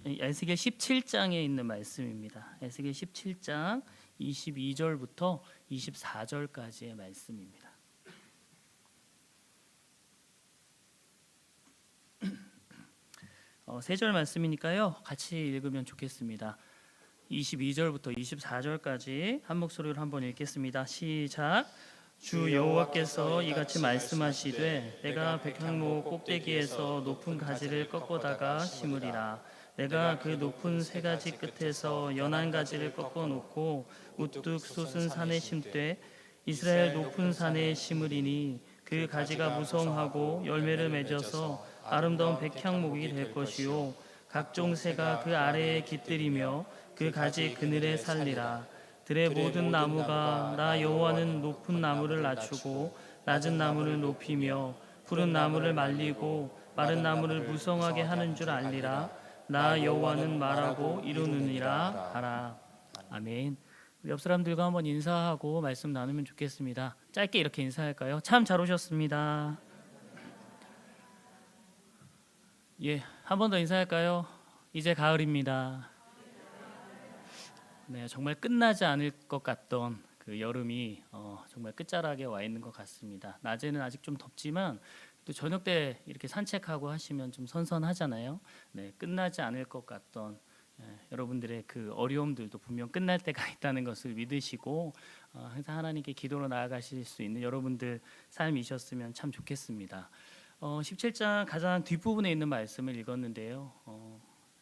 에스겔 17장에 있는 말씀입니다. 에스겔 17장 22절부터 24절까지의 말씀입니다. 세 절 말씀이니까요. 같이 읽으면 좋겠습니다. 22절부터 24절까지 한 목소리로 한번 읽겠습니다. 시작. 주 여호와께서 이같이 말씀하시되 내가 백향목 꼭대기에서 높은 가지를 꺾어다가 심으리라. 내가 그 높은 세 가지 끝에서 연한 가지를 꺾어 놓고 우뚝 솟은 산에 심되 이스라엘 높은 산에 심으리니 그 가지가 무성하고 열매를 맺어서 아름다운 백향목이 될 것이요 각종 새가 그 아래에 깃들이며 그 가지 그늘에 살리라. 들의 모든 나무가 나 여호와는 높은 나무를 낮추고 낮은 나무를 높이며 푸른 나무를 말리고 마른 나무를 무성하게 하는 줄 알리라. 나 여호와는 말하고 이루느니라 하라. 아멘. 우리 옆 사람들과 한번 인사하고 말씀 나누면 좋겠습니다. 짧게 이렇게 인사할까요? 참 잘 오셨습니다. 예, 한 번 더 인사할까요? 이제 가을입니다. 네, 정말 끝나지 않을 것 같던 그 여름이 정말 끝자락에 와 있는 것 같습니다. 낮에는 아직 좀 덥지만 또 저녁 때 이렇게 산책하고 하시면 좀 선선하잖아요. 네, 끝나지 않을 것 같던 여러분들의 그 어려움들도 분명 끝날 때가 있다는 것을 믿으시고 항상 하나님께 기도로 나아가실 수 있는 여러분들 삶이셨으면 참 좋겠습니다. 17장 가장 뒷부분에 있는 말씀을 읽었는데요.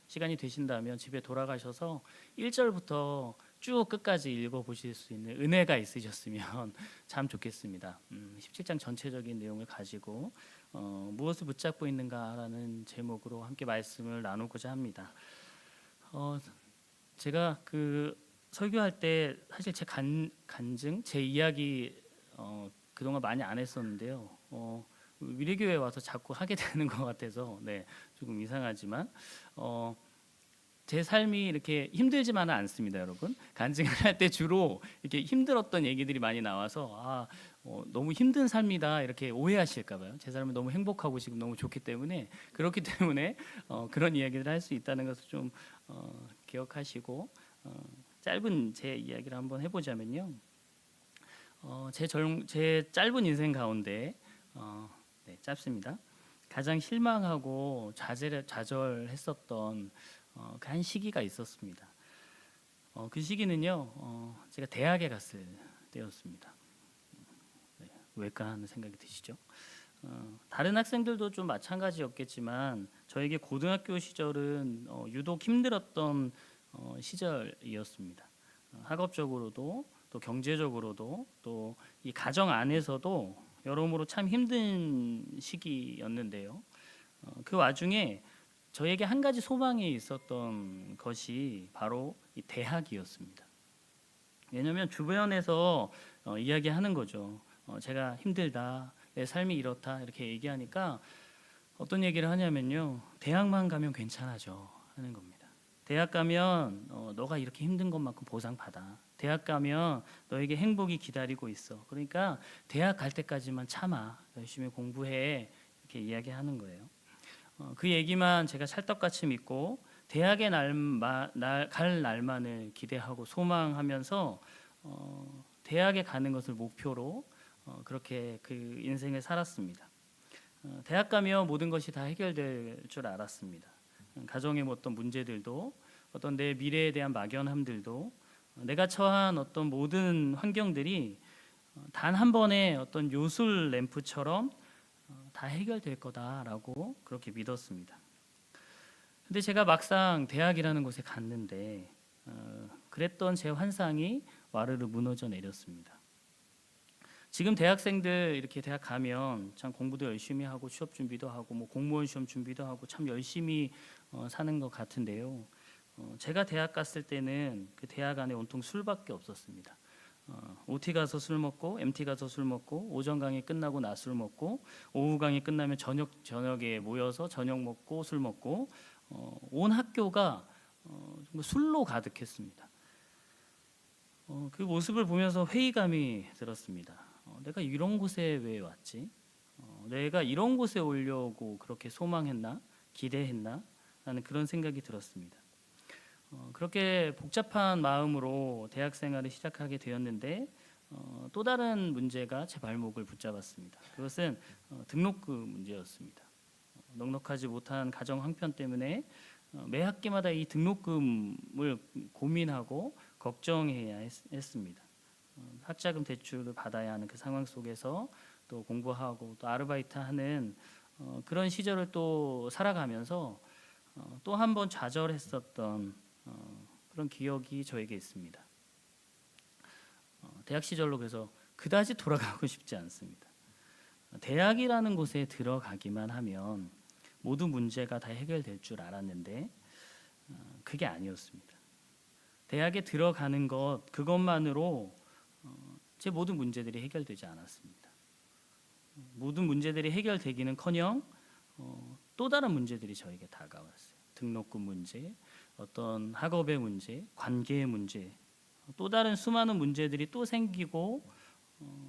시간이 되신다면 집에 돌아가셔서 1절부터 쭉 끝까지 읽어보실 수 있는 은혜가 있으셨으면 참 좋겠습니다. 17장 전체적인 내용을 가지고 무엇을 붙잡고 있는가라는 제목으로 함께 말씀을 나누고자 합니다. 제가 그 설교할 때 사실 제 간증, 제 이야기 그동안 많이 안 했었는데요. 미래교회에 와서 자꾸 하게 되는 것 같아서 조금 이상하지만 제 삶이 이렇게 힘들지만은 않습니다, 여러분. 간증을 할 때 주로 이렇게 힘들었던 얘기들이 많이 나와서 너무 힘든 삶이다 이렇게 오해하실까 봐요. 제 삶은 너무 행복하고 지금 너무 좋기 때문에 그렇기 때문에 그런 이야기를 할 수 있다는 것을 좀 기억하시고 짧은 제 이야기를 한번 해보자면요. 제 짧은 인생 가운데 짧습니다. 가장 실망하고 좌절했었던 그 한 시기가 있었습니다. 그 시기는요, 제가 대학에 갔을 때였습니다. 왜일까 하는 생각이 드시죠? 다른 학생들도 좀 마찬가지였겠지만 저에게 고등학교 시절은 유독 힘들었던 시절이었습니다. 학업적으로도 또 경제적으로도 또 이 가정 안에서도 여러모로 참 힘든 시기였는데요. 그 와중에 저에게 한 가지 소망이 있었던 것이 바로 이 대학이었습니다. 왜냐하면 주변에서 이야기하는 거죠. 제가 힘들다, 내 삶이 이렇다 이렇게 얘기하니까 어떤 얘기를 하냐면요. 대학만 가면 괜찮아져 하는 겁니다. 대학 가면 너가 이렇게 힘든 것만큼 보상받아. 대학 가면 너에게 행복이 기다리고 있어. 그러니까 대학 갈 때까지만 참아. 열심히 공부해. 이렇게 이야기하는 거예요. 그 얘기만 제가 찰떡같이 믿고 대학에 갈 날만을 기대하고 소망하면서 대학에 가는 것을 목표로 그렇게 그 인생을 살았습니다. 대학 가면 모든 것이 다 해결될 줄 알았습니다. 가정의 어떤 문제들도 어떤 내 미래에 대한 막연함들도 내가 처한 어떤 모든 환경들이 단 한 번의 어떤 요술 램프처럼 다 해결될 거다라고 그렇게 믿었습니다. 근데 제가 막상 대학이라는 곳에 갔는데 그랬던 제 환상이 와르르 무너져 내렸습니다. 지금 대학생들 이렇게 대학 가면 참 공부도 열심히 하고 취업 준비도 하고 뭐 공무원 시험 준비도 하고 참 열심히 사는 것 같은데요. 제가 대학 갔을 때는 그 대학 안에 온통 술밖에 없었습니다. OT 가서 술 먹고 MT 가서 술 먹고 오전 강의 끝나고 낮술 먹고 오후 강의 끝나면 저녁에 모여서 저녁 먹고 술 먹고 온 학교가 정말 술로 가득했습니다. 그 모습을 보면서 회의감이 들었습니다. 내가 이런 곳에 왜 왔지? 내가 이런 곳에 오려고 그렇게 소망했나? 기대했나? 라는 그런 생각이 들었습니다. 그렇게 복잡한 마음으로 대학 생활을 시작하게 되었는데 또 다른 문제가 제 발목을 붙잡았습니다. 그것은 등록금 문제였습니다. 넉넉하지 못한 가정 형편 때문에 매 학기마다 이 등록금을 고민하고 걱정해야 했습니다. 학자금 대출을 받아야 하는 그 상황 속에서 또 공부하고 또 아르바이트하는 그런 시절을 또 살아가면서 또 한 번 좌절했었던 그런 기억이 저에게 있습니다. 대학 시절로 그래서 그다지 돌아가고 싶지 않습니다. 대학이라는 곳에 들어가기만 하면 모든 문제가 다 해결될 줄 알았는데 그게 아니었습니다. 대학에 들어가는 것 그것만으로 제 모든 문제들이 해결되지 않았습니다. 모든 문제들이 해결되기는커녕 또 다른 문제들이 저에게 다가왔어요. 등록금 문제, 어떤 학업의 문제, 관계의 문제, 또 다른 수많은 문제들이 또 생기고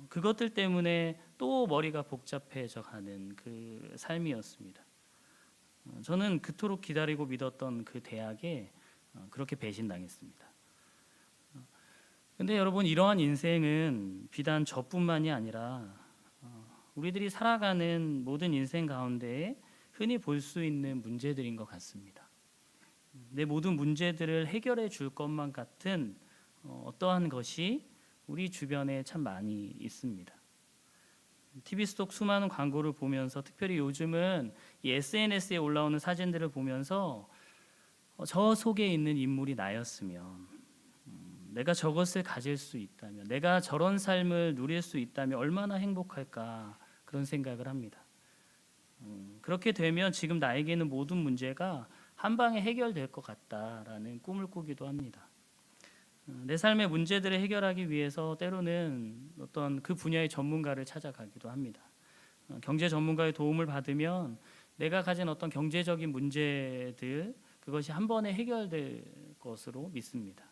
그것들 때문에 또 머리가 복잡해져 가는 그 삶이었습니다. 저는 그토록 기다리고 믿었던 그 대학에 그렇게 배신당했습니다. 근데 여러분, 이러한 인생은 비단 저뿐만이 아니라 우리들이 살아가는 모든 인생 가운데 흔히 볼 수 있는 문제들인 것 같습니다. 내 모든 문제들을 해결해 줄 것만 같은 어떠한 것이 우리 주변에 참 많이 있습니다. TV 속 수많은 광고를 보면서 특별히 요즘은 이 SNS에 올라오는 사진들을 보면서 저 속에 있는 인물이 나였으면, 내가 저것을 가질 수 있다면, 내가 저런 삶을 누릴 수 있다면 얼마나 행복할까, 그런 생각을 합니다. 그렇게 되면 지금 나에게는 모든 문제가 한 방에 해결될 것 같다라는 꿈을 꾸기도 합니다. 내 삶의 문제들을 해결하기 위해서 때로는 어떤 그 분야의 전문가를 찾아가기도 합니다. 경제 전문가의 도움을 받으면 내가 가진 어떤 경제적인 문제들, 그것이 한 번에 해결될 것으로 믿습니다.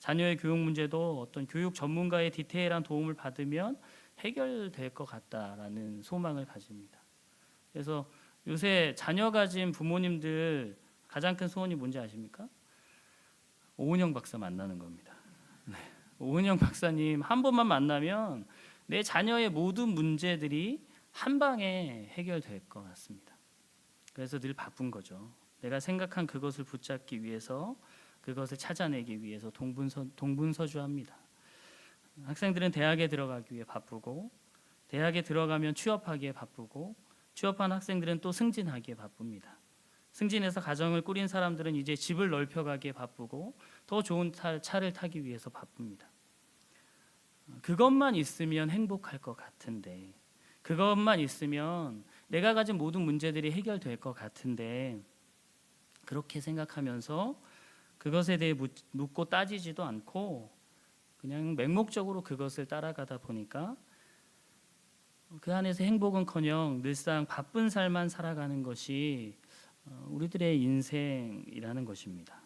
자녀의 교육 문제도 어떤 교육 전문가의 디테일한 도움을 받으면 해결될 것 같다라는 소망을 가집니다. 그래서 요새 자녀 가진 부모님들 가장 큰 소원이 뭔지 아십니까? 오은영 박사 만나는 겁니다. 네. 오은영 박사님 한 번만 만나면 내 자녀의 모든 문제들이 한 방에 해결될 것 같습니다. 그래서 늘 바쁜 거죠. 내가 생각한 그것을 붙잡기 위해서, 그것을 찾아내기 위해서 동분서주합니다. 학생들은 대학에 들어가기 위해 바쁘고, 대학에 들어가면 취업하기에 바쁘고, 취업한 학생들은 또 승진하기에 바쁩니다. 승진해서 가정을 꾸린 사람들은 이제 집을 넓혀가기에 바쁘고, 더 좋은 차를 타기 위해서 바쁩니다. 그것만 있으면 행복할 것 같은데, 그것만 있으면 내가 가진 모든 문제들이 해결될 것 같은데, 그렇게 생각하면서 그것에 대해 묻고 따지지도 않고 그냥 맹목적으로 그것을 따라가다 보니까 그 안에서 행복은커녕 늘상 바쁜 삶만 살아가는 것이 우리들의 인생이라는 것입니다.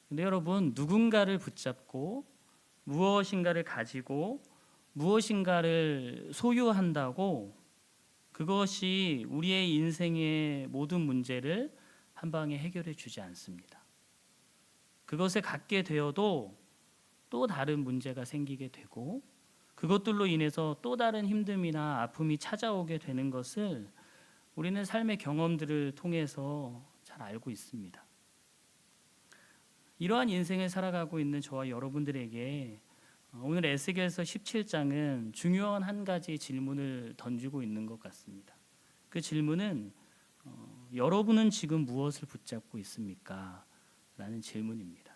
근데 여러분, 누군가를 붙잡고 무엇인가를 가지고 무엇인가를 소유한다고 그것이 우리의 인생의 모든 문제를 한 방에 해결해 주지 않습니다. 그것을 갖게 되어도 또 다른 문제가 생기게 되고, 그것들로 인해서 또 다른 힘듦이나 아픔이 찾아오게 되는 것을 우리는 삶의 경험들을 통해서 잘 알고 있습니다. 이러한 인생을 살아가고 있는 저와 여러분들에게 오늘 에스겔서 17장은 중요한 한 가지 질문을 던지고 있는 것 같습니다. 그 질문은 여러분은 지금 무엇을 붙잡고 있습니까? 라는 질문입니다.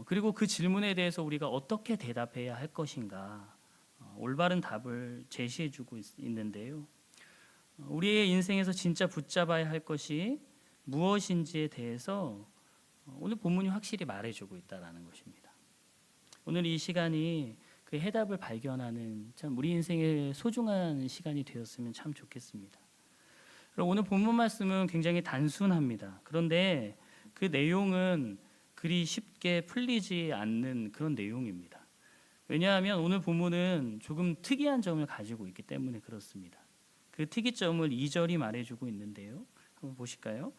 그리고 그 질문에 대해서 우리가 어떻게 대답해야 할 것인가, 올바른 답을 제시해주고 있는데요. 우리의 인생에서 진짜 붙잡아야 할 것이 무엇인지에 대해서 오늘 본문이 확실히 말해주고 있다는 것입니다. 오늘 이 시간이 그 해답을 발견하는 참 우리 인생의 소중한 시간이 되었으면 참 좋겠습니다. 오늘 본문 말씀은 굉장히 단순합니다. 그런데 그 내용은 그리 쉽게 풀리지 않는 그런 내용입니다. 왜냐하면 오늘 본문은 조금 특이한 점을 가지고 있기 때문에 그렇습니다. 그 특이점을 2절이 말해주고 있는데요. 한번 보실까요?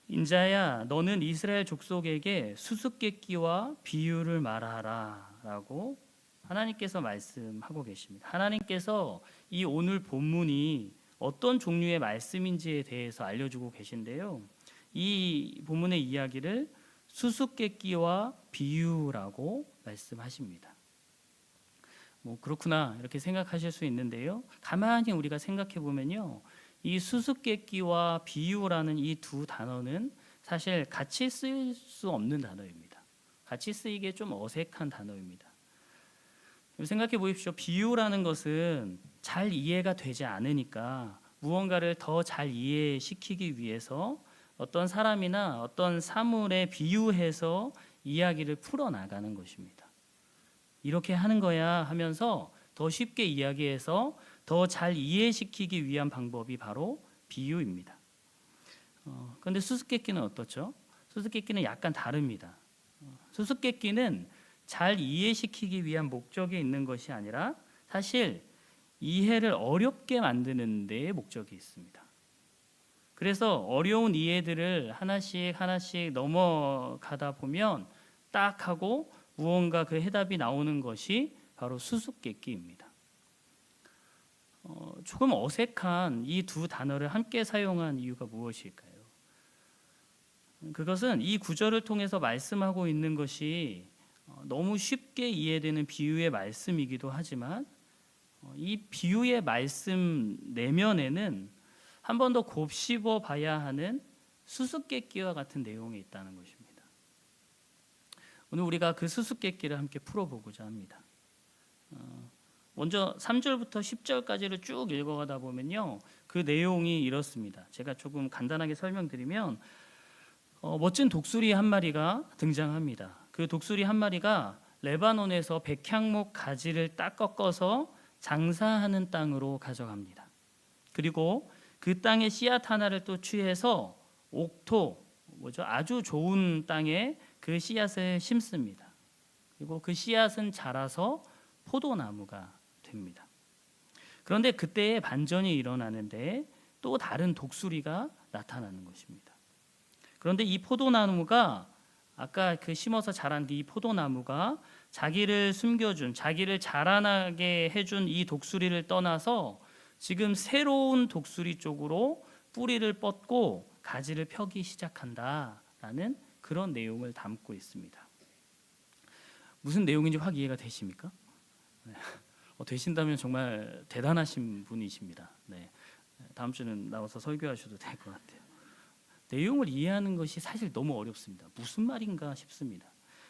인자야 너는 이스라엘 족속에게 수수께끼와 비유를 말하라 라고 하나님께서 말씀하고 계십니다. 하나님께서 이 오늘 본문이 어떤 종류의 말씀인지에 대해서 알려주고 계신데요. 이 본문의 이야기를 수수께끼와 비유라고 말씀하십니다. 뭐 그렇구나 이렇게 생각하실 수 있는데요. 가만히 우리가 생각해 보면요. 이 수수께끼와 비유라는 이 두 단어는 사실 같이 쓰일 수 없는 단어입니다. 같이 쓰이기에 좀 어색한 단어입니다. 생각해 보십시오. 비유라는 것은 잘 이해가 되지 않으니까 무언가를 더 잘 이해시키기 위해서 어떤 사람이나 어떤 사물에 비유해서 이야기를 풀어나가는 것입니다. 이렇게 하는 거야 하면서 더 쉽게 이야기해서 더 잘 이해시키기 위한 방법이 바로 비유입니다. 그런데 수수께끼는 어떻죠? 수수께끼는 약간 다릅니다. 수수께끼는 잘 이해시키기 위한 목적이 있는 것이 아니라 사실 이해를 어렵게 만드는 데에 목적이 있습니다. 그래서 어려운 이해들을 하나씩 하나씩 넘어가다 보면 딱 하고 무언가 그 해답이 나오는 것이 바로 수수께끼입니다. 조금 어색한 이 두 단어를 함께 사용한 이유가 무엇일까요? 그것은 이 구절을 통해서 말씀하고 있는 것이 너무 쉽게 이해되는 비유의 말씀이기도 하지만 이 비유의 말씀 내면에는 한 번 더 곱씹어 봐야 하는 수수께끼와 같은 내용이 있다는 것입니다. 오늘 우리가 그 수수께끼를 함께 풀어보고자 합니다. 먼저 3절부터 10절까지를 쭉 읽어가다 보면요, 그 내용이 이렇습니다. 제가 조금 간단하게 설명드리면 멋진 독수리 한 마리가 등장합니다. 그 독수리 한 마리가 레바논에서 백향목 가지를 딱 꺾어서 장사하는 땅으로 가져갑니다. 그리고 그 땅의 씨앗 하나를 또 취해서 옥토, 아주 좋은 땅에 그 씨앗을 심습니다. 그리고 그 씨앗은 자라서 포도나무가 됩니다. 그런데 그때에 반전이 일어나는데 또 다른 독수리가 나타나는 것입니다. 그런데 이 포도나무가 아까 그 심어서 자란 이 포도나무가 자기를 숨겨준, 자기를 자라나게 해준 이 독수리를 떠나서 지금 새로운 독수리 쪽으로 뿌리를 뻗고 가지를 펴기 시작한다라는 그런 내용을 담고 있습니다. 무슨 내용인지 확 이해가 되십니까? 네. 되신다면 정말 대단하신 분이십니다. 네. 다음 주는 나와서 설교하셔도 될 것 같아요. 내용을 이해하는 것이 사실 너무 어렵습니다. 무슨 말인가 싶습니다.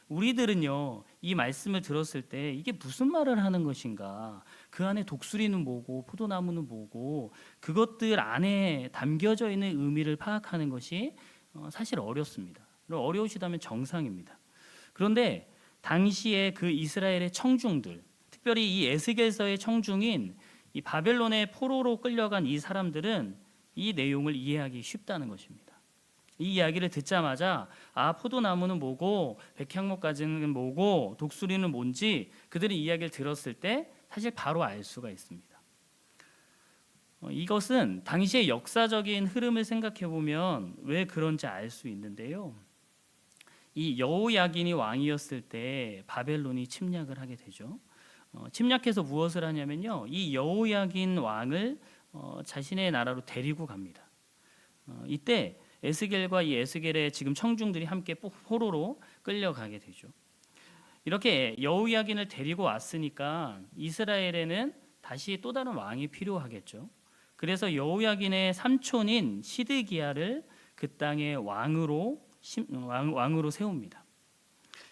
우리들은요, 이 말씀을 들었을 때 이게 무슨 말을 하는 것인가, 그 안에 독수리는 뭐고 포도나무는 뭐고 그것들 안에 담겨져 있는 의미를 파악하는 것이 사실 어렵습니다. 어려우시다면 정상입니다. 그런데 당시에 그 이스라엘의 청중들, 특별히 이 에스겔서의 청중인 이 바벨론의 포로로 끌려간 이 사람들은 이 내용을 이해하기 쉽다는 것입니다. 이 이야기를 듣자마자 포도나무는 뭐고 백향목 가지는 뭐고 독수리는 뭔지 그들의 이야기를 들었을 때 사실 바로 알 수가 있습니다. 이것은 당시의 역사적인 흐름을 생각해 보면 왜 그런지 알 수 있는데요. 이 여호야긴이 왕이었을 때 바벨론이 침략을 하게 되죠. 침략해서 무엇을 하냐면요, 이 여호야긴 왕을 자신의 나라로 데리고 갑니다. 이때 에스겔과 이 에스겔의 지금 청중들이 함께 포로로 끌려가게 되죠. 이렇게 여호야긴을 데리고 왔으니까 이스라엘에는 다시 또 다른 왕이 필요하겠죠. 그래서 여호야긴의 삼촌인 시드기야를 그 땅의 왕으로 세웁니다.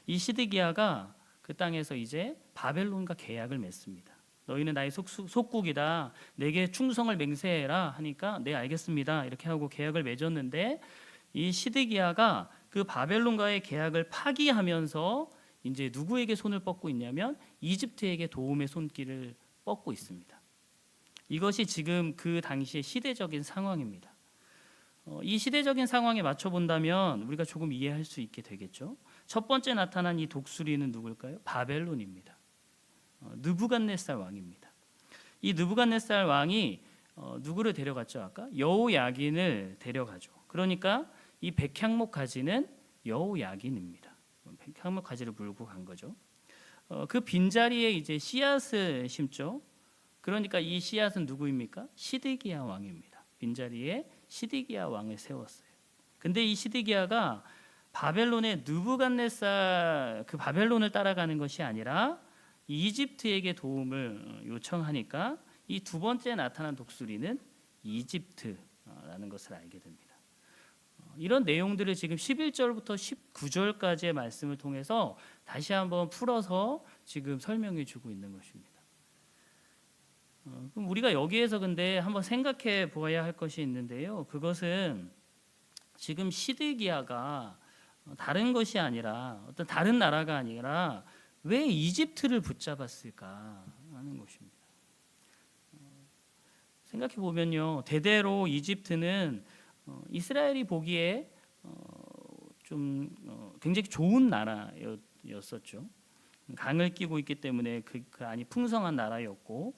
이 시드기야가 그 땅에서 이제 바벨론과 계약을 맺습니다. 너희는 나의 속국이다. 내게 충성을 맹세해라 하니까 네 알겠습니다. 이렇게 하고 계약을 맺었는데 이 시드기야가 그 바벨론과의 계약을 파기하면서 이제 누구에게 손을 뻗고 있냐면 이집트에게 도움의 손길을 뻗고 있습니다. 이것이 지금 그 당시의 시대적인 상황입니다. 이 시대적인 상황에 맞춰 본다면 우리가 조금 이해할 수 있게 되겠죠. 첫 번째 나타난 이 독수리는 누굴까요? 바벨론입니다. 느부갓네살 왕입니다. 이 느부갓네살 왕이 누구를 데려갔죠? 아까 여호야긴을 데려가죠. 그러니까 이 백향목 가지는 여호야긴입니다. 백향목 가지를 물고 간 거죠. 그 빈자리에 이제 씨앗을 심죠. 그러니까 이 씨앗은 누구입니까? 시드기야 왕입니다. 빈자리에 시드기야 왕을 세웠어요. 근데 이 시드기야가 바벨론의 느부갓네살 그 바벨론을 따라가는 것이 아니라 이집트에게 도움을 요청하니까 이 두 번째 나타난 독수리는 이집트라는 것을 알게 됩니다. 이런 내용들을 지금 11절부터 19절까지의 말씀을 통해서 다시 한번 풀어서 지금 설명해 주고 있는 것입니다. 그럼 우리가 여기에서 근데 한번 생각해 보아야 할 것이 있는데요. 그것은 지금 시드기야가 다른 것이 아니라 어떤 다른 나라가 아니라 왜 이집트를 붙잡았을까 하는 것입니다. 생각해 보면요, 대대로 이집트는 이스라엘이 보기에 좀 굉장히 좋은 나라였었죠. 강을 끼고 있기 때문에 그 안이 풍성한 나라였고,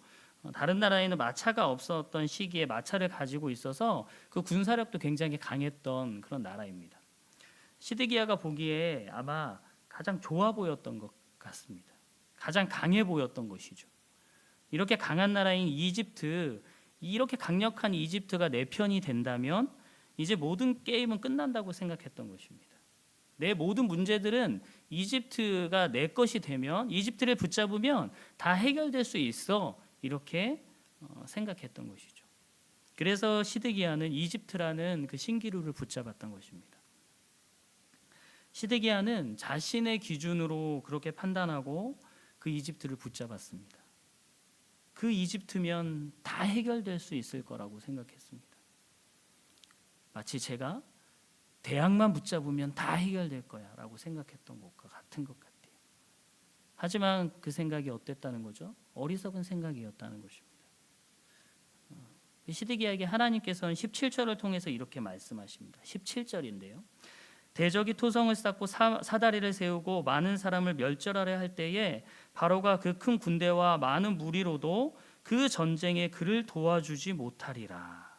다른 나라에는 마차가 없었던 시기에 마차를 가지고 있어서 그 군사력도 굉장히 강했던 그런 나라입니다. 시드기야가 보기에 아마 가장 좋아 보였던 것 같습니다. 가장 강해 보였던 것이죠. 이렇게 강한 나라인 이집트, 이렇게 강력한 이집트가 내 편이 된다면 이제 모든 게임은 끝난다고 생각했던 것입니다. 내 모든 문제들은 이집트가 내 것이 되면, 이집트를 붙잡으면 다 해결될 수 있어, 이렇게 생각했던 것이죠. 그래서 시드기야는 이집트라는 그 신기루를 붙잡았던 것입니다. 시드기야는 자신의 기준으로 그렇게 판단하고 그 이집트를 붙잡았습니다. 그 이집트면 다 해결될 수 있을 거라고 생각했습니다. 마치 제가 대학만 붙잡으면 다 해결될 거야 라고 생각했던 것과 같은 것 같아요. 하지만 그 생각이 어땠다는 거죠? 어리석은 생각이었다는 것입니다. 시드기야에게 하나님께서는 17절을 통해서 이렇게 말씀하십니다. 17절인데요. 대적이 토성을 쌓고 사다리를 세우고 많은 사람을 멸절하려 할 때에 바로가 그 큰 군대와 많은 무리로도 그 전쟁에 그를 도와주지 못하리라.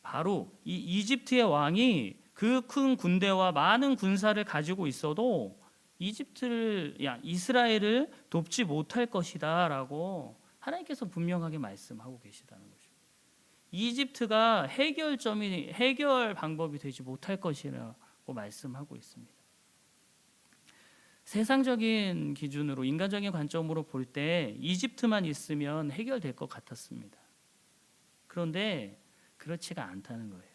바로 이 이집트의 왕이 그 큰 군대와 많은 군사를 가지고 있어도 이스라엘을 돕지 못할 것이다라고 하나님께서 분명하게 말씀하고 계시다는 것입니다. 이집트가 해결 방법이 되지 못할 것이라고 말씀하고 있습니다. 세상적인 기준으로, 인간적인 관점으로 볼 때 이집트만 있으면 해결될 것 같았습니다. 그런데 그렇지가 않다는 거예요.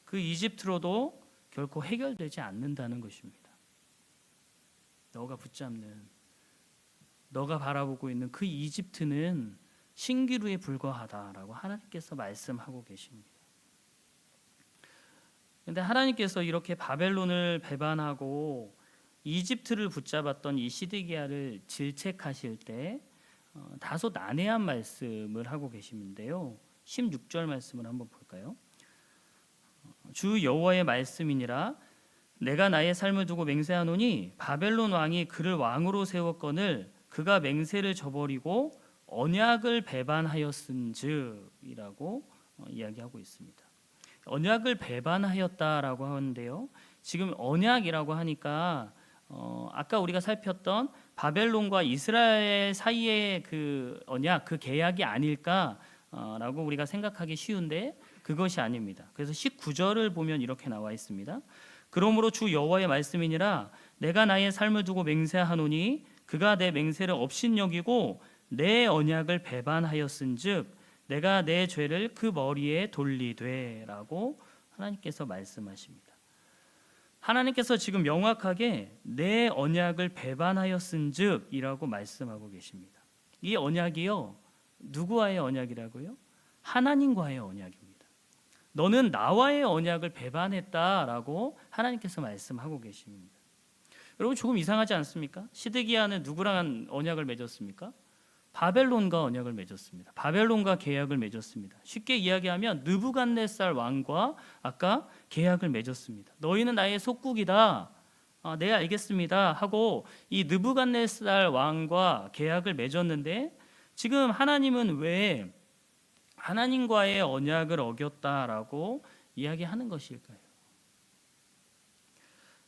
그 이집트로도 결코 해결되지 않는다는 것입니다. 너가 붙잡는, 너가 바라보고 있는 그 이집트는 신기루에 불과하다라고 하나님께서 말씀하고 계십니다. 그런데 하나님께서 이렇게 바벨론을 배반하고 이집트를 붙잡았던 이 시드기야를 질책하실 때 다소 난해한 말씀을 하고 계시는데요. 16절 말씀을 한번 볼까요? 주 여호와의 말씀이니라 내가 나의 삶을 두고 맹세하노니 바벨론 왕이 그를 왕으로 세웠거늘 그가 맹세를 저버리고 언약을 배반하였은즉이라고 이야기하고 있습니다. 언약을 배반하였다라고 하는데요. 지금 언약이라고 하니까 아까 우리가 살폈던 바벨론과 이스라엘 사이의 그 언약, 그 계약이 아닐까라고 우리가 생각하기 쉬운데 그것이 아닙니다. 그래서 19절을 보면 이렇게 나와 있습니다. 그러므로 주 여호와의 말씀이니라 내가 나의 삶을 두고 맹세하노니 그가 내 맹세를 업신여기고 내 언약을 배반하였은즉 내가 내 죄를 그 머리에 돌리되라고 하나님께서 말씀하십니다. 하나님께서 지금 명확하게 내 언약을 배반하였은즉이라고 말씀하고 계십니다. 이 언약이요, 누구와의 언약이라고요? 하나님과의 언약입니다. 너는 나와의 언약을 배반했다라고 하나님께서 말씀하고 계십니다. 여러분 조금 이상하지 않습니까? 시드기야는 누구랑 언약을 맺었습니까? 바벨론과 언약을 맺었습니다. 바벨론과 계약을 맺었습니다. 쉽게 이야기하면 느부갓네살 왕과 아까 계약을 맺었습니다. 너희는 나의 속국이다. 네, 알겠습니다. 하고 이 느부갓네살 왕과 계약을 맺었는데 지금 하나님은 왜 하나님과의 언약을 어겼다라고 이야기하는 것일까요?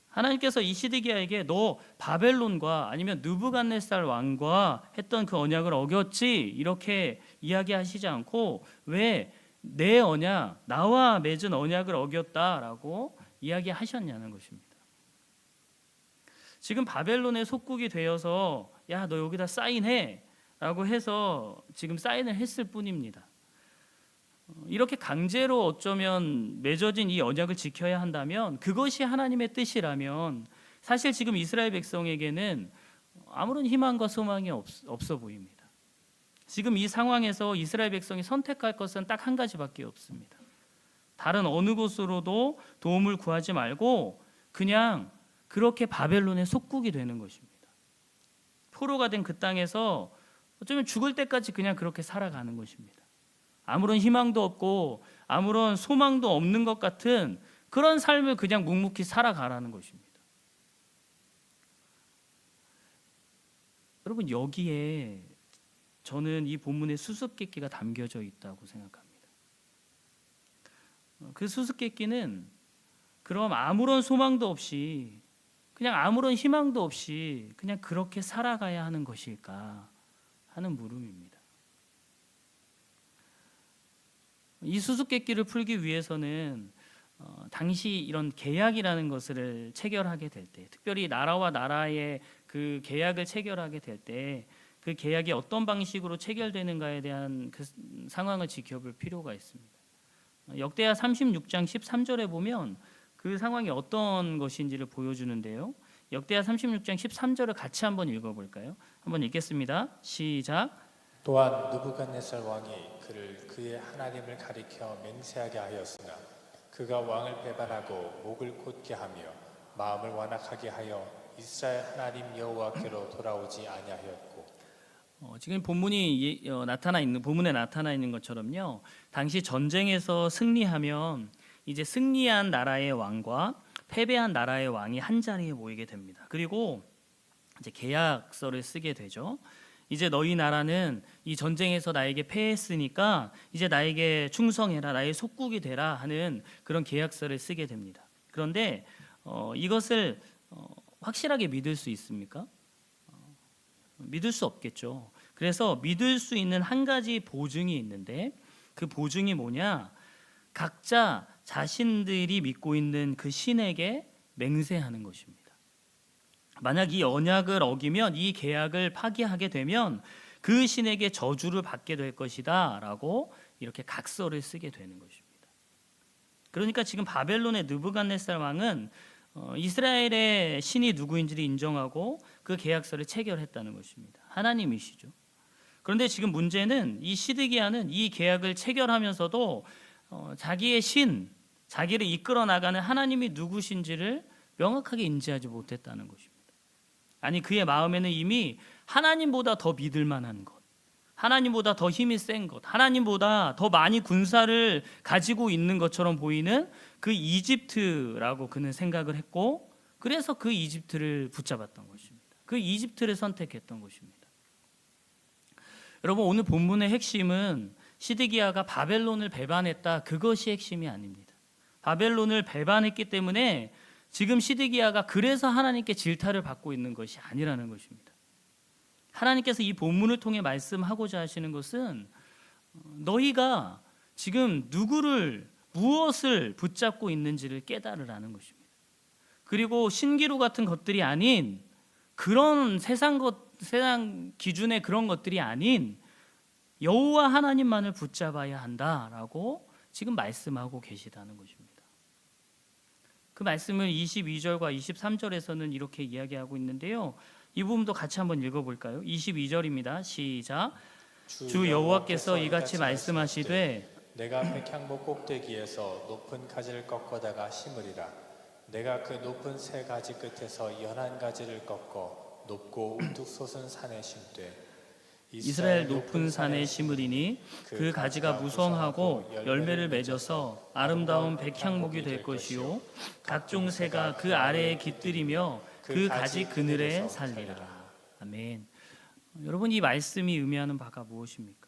하나님께서 이 시드기야에게 너 바벨론과 아니면 느부갓네살 왕과 했던 그 언약을 어겼지 이렇게 이야기하시지 않고 왜 내 언약, 나와 맺은 언약을 어겼다라고 이야기하셨냐는 것입니다. 지금 바벨론의 속국이 되어서 야, 너 여기다 사인해 라고 해서 지금 사인을 했을 뿐입니다. 이렇게 강제로 어쩌면 맺어진 이 언약을 지켜야 한다면, 그것이 하나님의 뜻이라면 사실 지금 이스라엘 백성에게는 아무런 희망과 소망이 없어 보입니다. 지금 이 상황에서 이스라엘 백성이 선택할 것은 딱 한 가지밖에 없습니다. 다른 어느 곳으로도 도움을 구하지 말고 그냥 그렇게 바벨론의 속국이 되는 것입니다. 포로가 된 그 땅에서 어쩌면 죽을 때까지 그냥 그렇게 살아가는 것입니다. 아무런 희망도 없고 아무런 소망도 없는 것 같은 그런 삶을 그냥 묵묵히 살아가라는 것입니다. 여러분, 여기에 저는 이 본문의 수수께끼가 담겨져 있다고 생각합니다. 그 수수께끼는 그럼 아무런 소망도 없이 그냥 아무런 희망도 없이 그냥 그렇게 살아가야 하는 것일까 하는 물음입니다. 이 수수께끼를 풀기 위해서는 당시 이런 계약이라는 것을 체결하게 될 때, 특별히 나라와 나라의 그 계약을 체결하게 될 때 그 계약이 어떤 방식으로 체결되는가에 대한 그 상황을 지켜볼 필요가 있습니다. 역대하 36장 13절에 보면 그 상황이 어떤 것인지를 보여주는데요. 역대하 36장 13절을 같이 한번 읽어볼까요? 한번 읽겠습니다. 시작. 또한 느부갓네살 왕이 그를 그의 하나님을 가리켜 맹세하게 하였으나 그가 왕을 배반하고 목을 곧게 하며 마음을 완악하게 하여 이스라엘 하나님 여호와께로 돌아오지 아니하였고. 지금 본문이 본문에 나타나 있는 것처럼요. 당시 전쟁에서 승리하면 이제 승리한 나라의 왕과 패배한 나라의 왕이 한 자리에 모이게 됩니다. 그리고 이제 계약서를 쓰게 되죠. 이제 너희 나라는 이 전쟁에서 나에게 패했으니까 이제 나에게 충성해라, 나의 속국이 되라 하는 그런 계약서를 쓰게 됩니다. 그런데 이것을 확실하게 믿을 수 있습니까? 믿을 수 없겠죠. 그래서 믿을 수 있는 한 가지 보증이 있는데 그 보증이 뭐냐? 각자 자신들이 믿고 있는 그 신에게 맹세하는 것입니다. 만약 이 언약을 어기면, 이 계약을 파기하게 되면 그 신에게 저주를 받게 될 것이다 라고 이렇게 각서를 쓰게 되는 것입니다. 그러니까 지금 바벨론의 느부갓네살 왕은 이스라엘의 신이 누구인지를 인정하고 그 계약서를 체결했다는 것입니다. 하나님이시죠. 그런데 지금 문제는 이 시드기야는 이 계약을 체결하면서도 자기의 신, 자기를 이끌어 나가는 하나님이 누구신지를 명확하게 인지하지 못했다는 것입니다. 아니, 그의 마음에는 이미 하나님보다 더 믿을 만한 것, 하나님보다 더 힘이 센 것, 하나님보다 더 많이 군사를 가지고 있는 것처럼 보이는 그 이집트라고 그는 생각을 했고, 그래서 그 이집트를 붙잡았던 것입니다. 그 이집트를 선택했던 것입니다. 여러분, 오늘 본문의 핵심은 시드기야가 바벨론을 배반했다, 그것이 핵심이 아닙니다. 바벨론을 배반했기 때문에 지금 시드기야가 그래서 하나님께 질타를 받고 있는 것이 아니라는 것입니다. 하나님께서 이 본문을 통해 말씀하고자 하시는 것은 너희가 지금 무엇을 붙잡고 있는지를 깨달으라는 것입니다. 그리고 신기루 같은 것들이 아닌, 그런 세상 기준의 그런 것들이 아닌 여호와 하나님만을 붙잡아야 한다라고 지금 말씀하고 계시다는 것입니다. 그 말씀을 22절과 23절에서는 이렇게 이야기하고 있는데요. 이 부분도 같이 한번 읽어볼까요? 22절입니다. 시작. 주 여호와께서 이같이 말씀하시되 내가 백향목 꼭대기에서 높은 가지를 꺾어다가 심으리라. 내가 그 높은 세 가지 끝에서 연한 가지를 꺾어 높고 우뚝 솟은 산에 심되 이스라엘 높은 산에 심으리니 그 가지가 무성하고 열매를 맺어서 아름다운 백향목이 될 것이요 각종 새가 그 아래에 깃들이며 그 가지 그늘에 살리라. 아멘. 여러분, 이 말씀이 의미하는 바가 무엇입니까?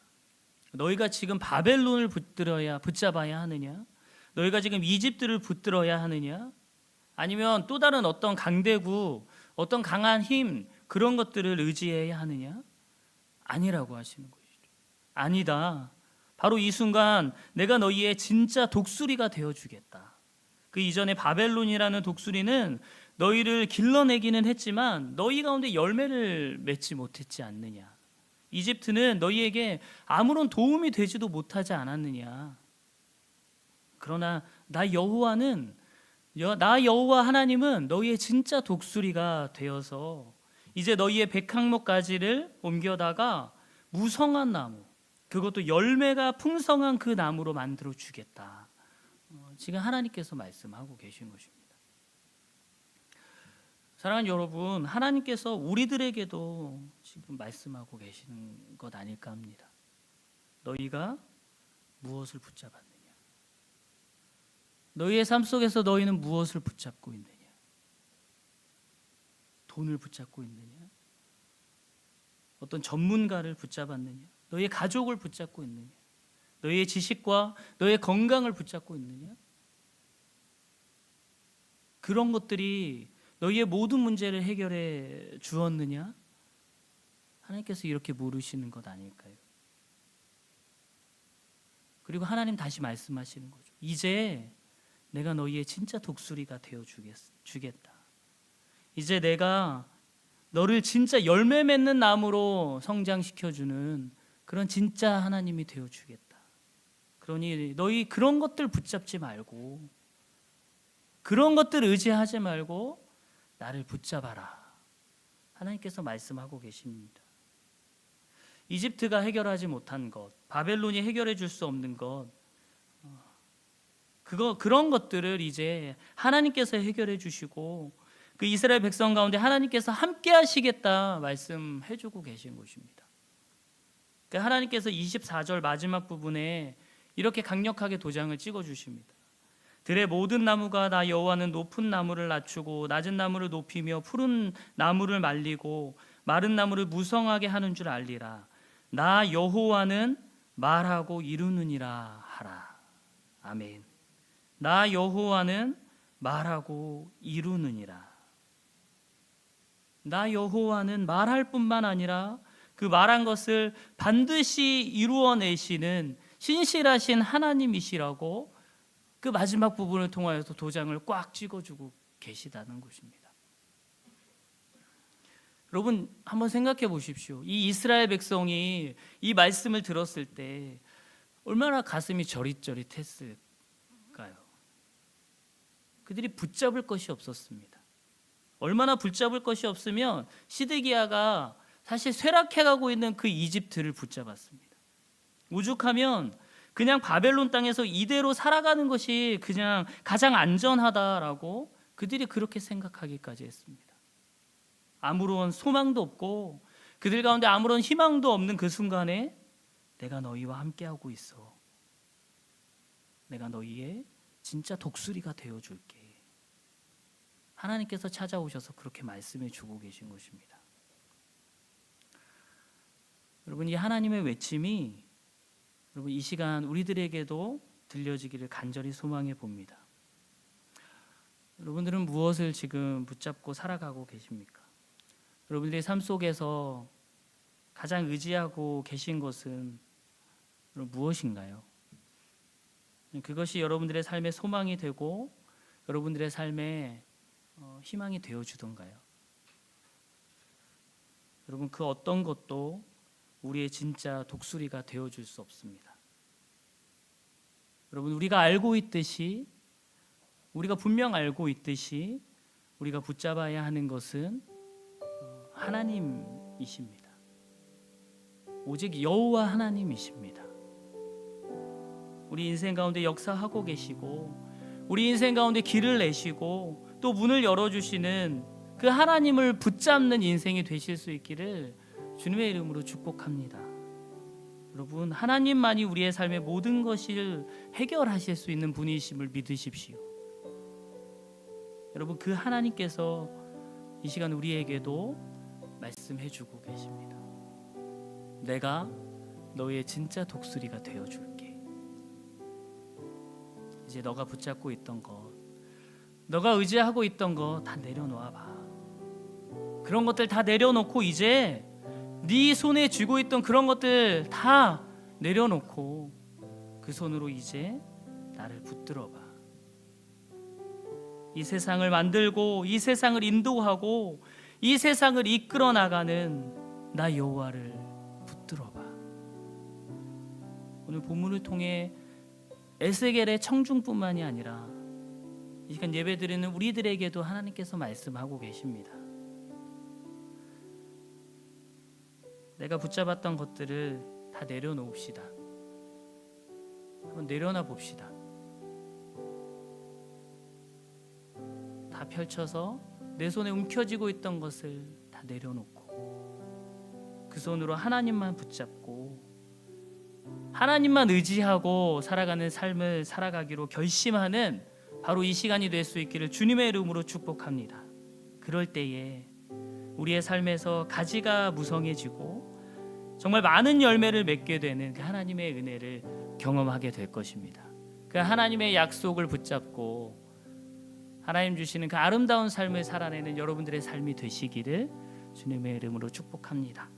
너희가 지금 바벨론을 붙잡아야 하느냐? 너희가 지금 이집트를 붙들어야 하느냐? 아니면 또 다른 어떤 강대국, 어떤 강한 힘, 그런 것들을 의지해야 하느냐? 아니라고 하시는 것이죠. 아니다. 바로 이 순간 내가 너희의 진짜 독수리가 되어주겠다. 그 이전에 바벨론이라는 독수리는 너희를 길러내기는 했지만 너희 가운데 열매를 맺지 못했지 않느냐. 이집트는 너희에게 아무런 도움이 되지도 못하지 않았느냐. 그러나 나 여호와 하나님은 너희의 진짜 독수리가 되어서 이제 너희의 백항목가지를 옮겨다가 무성한 나무, 그것도 열매가 풍성한 그 나무로 만들어 주겠다. 지금 하나님께서 말씀하고 계신 것입니다. 사랑하는 여러분, 하나님께서 우리들에게도 지금 말씀하고 계시는 것 아닐까 합니다. 너희가 무엇을 붙잡았느냐? 너희의 삶 속에서 너희는 무엇을 붙잡고 있느냐? 돈을 붙잡고 있느냐? 어떤 전문가를 붙잡았느냐? 너희의 가족을 붙잡고 있느냐? 너희의 지식과 너희의 건강을 붙잡고 있느냐? 그런 것들이 너희의 모든 문제를 해결해 주었느냐? 하나님께서 이렇게 물으시는 것 아닐까요? 그리고 하나님 다시 말씀하시는 거죠. 이제 내가 너희의 진짜 독수리가 되어 주겠다. 이제 내가 너를 진짜 열매 맺는 나무로 성장시켜주는 그런 진짜 하나님이 되어 주겠다. 그러니 너희 그런 것들 붙잡지 말고, 그런 것들 의지하지 말고 나를 붙잡아라. 하나님께서 말씀하고 계십니다. 이집트가 해결하지 못한 것, 바벨론이 해결해 줄 수 없는 것, 그런 것들을 이제 하나님께서 해결해 주시고 그 이스라엘 백성 가운데 하나님께서 함께 하시겠다 말씀해 주고 계신 것입니다. 그러니까 하나님께서 24절 마지막 부분에 이렇게 강력하게 도장을 찍어 주십니다. 들의 모든 나무가 나 여호와는 높은 나무를 낮추고 낮은 나무를 높이며 푸른 나무를 말리고 마른 나무를 무성하게 하는 줄 알리라. 나 여호와는 말하고 이루느니라 하라. 아멘. 나 여호와는 말하고 이루느니라. 나 여호와는 말할 뿐만 아니라 그 말한 것을 반드시 이루어내시는 신실하신 하나님이시라고 그 마지막 부분을 통하여서 도장을 꽉 찍어주고 계시다는 것입니다. 여러분 한번 생각해 보십시오. 이 이스라엘 백성이 이 말씀을 들었을 때 얼마나 가슴이 저릿저릿했을까요? 그들이 붙잡을 것이 없었습니다. 얼마나 붙잡을 것이 없으면 시드기야가 사실 쇠락해가고 있는 그 이집트를 붙잡았습니다. 오죽하면 그냥 바벨론 땅에서 이대로 살아가는 것이 그냥 가장 안전하다라고 그들이 그렇게 생각하기까지 했습니다. 아무런 소망도 없고 그들 가운데 아무런 희망도 없는 그 순간에 내가 너희와 함께하고 있어. 내가 너희의 진짜 독수리가 되어줄게. 하나님께서 찾아오셔서 그렇게 말씀해 주고 계신 것입니다. 여러분 이 하나님의 외침이 여러분 이 시간 우리들에게도 들려지기를 간절히 소망해 봅니다. 여러분들은 무엇을 지금 붙잡고 살아가고 계십니까? 여러분들의 삶 속에서 가장 의지하고 계신 것은 무엇인가요? 그것이 여러분들의 삶의 소망이 되고 여러분들의 삶에 희망이 되어 주던가요? 여러분 그 어떤 것도 우리의 진짜 독수리가 되어 줄 수 없습니다. 여러분 우리가 알고 있듯이 우리가 분명 알고 있듯이 우리가 붙잡아야 하는 것은 하나님이십니다. 오직 여호와 하나님이십니다. 우리 인생 가운데 역사하고 계시고 우리 인생 가운데 길을 내시고 또 문을 열어주시는 그 하나님을 붙잡는 인생이 되실 수 있기를 주님의 이름으로 축복합니다. 여러분 하나님만이 우리의 삶의 모든 것을 해결하실 수 있는 분이심을 믿으십시오. 여러분 그 하나님께서 이 시간 우리에게도 말씀해 주고 계십니다. 내가 너의 진짜 독수리가 되어줄게. 이제 너가 붙잡고 있던 것, 너가 의지하고 있던 거 다 내려놓아 봐. 그런 것들 다 내려놓고 이제 네 손에 쥐고 있던 그런 것들 다 내려놓고 그 손으로 이제 나를 붙들어 봐. 이 세상을 만들고 이 세상을 인도하고 이 세상을 이끌어 나가는 나 여호와를 붙들어 봐. 오늘 본문을 통해 에스겔의 청중뿐만이 아니라 이 시간 예배드리는 우리들에게도 하나님께서 말씀하고 계십니다. 내가 붙잡았던 것들을 다 내려놓읍시다. 한번 내려놔 봅시다. 다 펼쳐서 내 손에 움켜쥐고 있던 것을 다 내려놓고 그 손으로 하나님만 붙잡고 하나님만 의지하고 살아가는 삶을 살아가기로 결심하는 바로 이 시간이 될 수 있기를 주님의 이름으로 축복합니다. 그럴 때에 우리의 삶에서 가지가 무성해지고 정말 많은 열매를 맺게 되는 그 하나님의 은혜를 경험하게 될 것입니다. 그 하나님의 약속을 붙잡고 하나님 주시는 그 아름다운 삶을 살아내는 여러분들의 삶이 되시기를 주님의 이름으로 축복합니다.